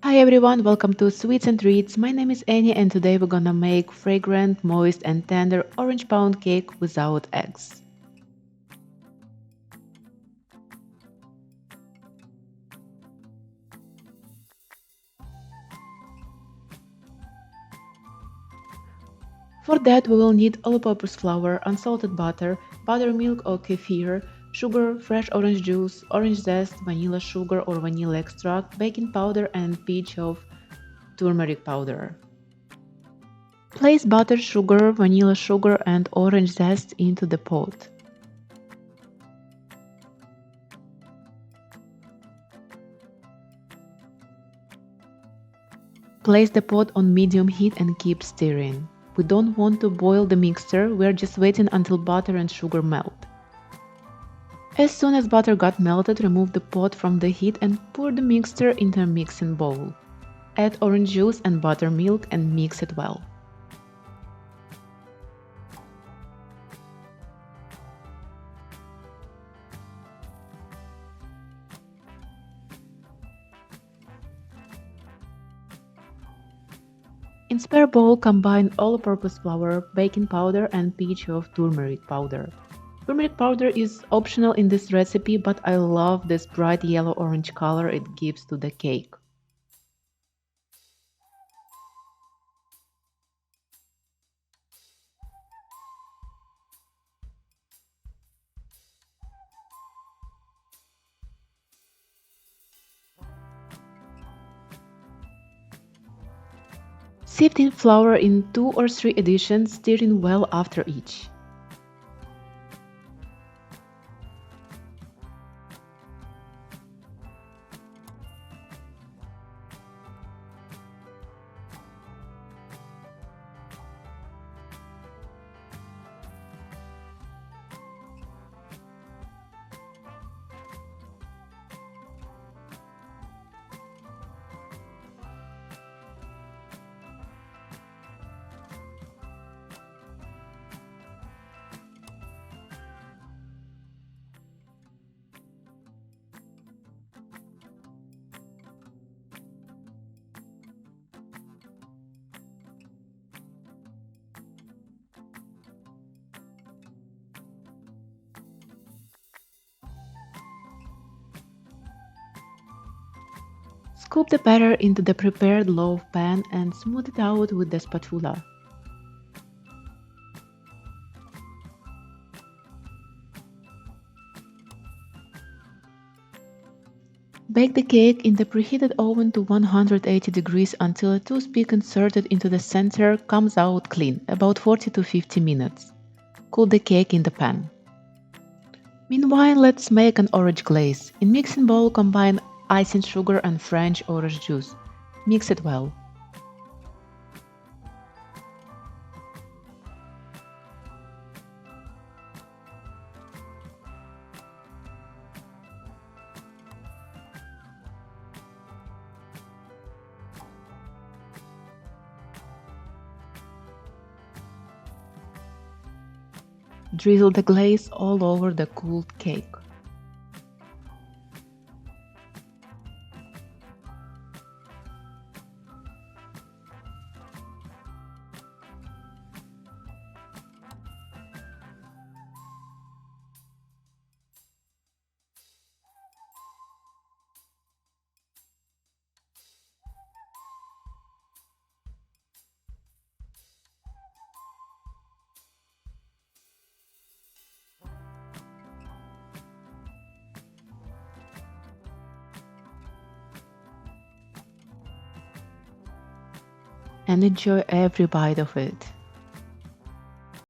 Hi everyone, welcome to Sweets and Treats. My name is Annie and today we're gonna make fragrant, moist and tender orange pound cake without eggs. For that we will need all-purpose flour, unsalted butter, buttermilk or kefir, sugar, fresh orange juice, orange zest, vanilla sugar or vanilla extract, baking powder and pinch of turmeric powder. Place butter, sugar, vanilla sugar and orange zest into the pot. Place the pot on medium heat and keep stirring. We don't want to boil the mixture, we're just waiting until butter and sugar melt. As soon as butter got melted, remove the pot from the heat and pour the mixture into a mixing bowl. Add orange juice and buttermilk and mix it well. In spare bowl, combine all-purpose flour, baking powder and pinch of turmeric powder. Turmeric powder is optional in this recipe, but I love this bright yellow-orange color it gives to the cake. Sift in flour in 2 or 3 additions, stirring well after each. Scoop the batter into the prepared loaf pan and smooth it out with the spatula. Bake the cake in the preheated oven to 180 degrees until a toothpick inserted into the center comes out clean, about 40 to 50 minutes. Cool the cake in the pan. Meanwhile, let's make an orange glaze. In mixing bowl, combine icing sugar and French orange juice. Mix it well. Drizzle the glaze all over the cooled cake. And enjoy every bite of it.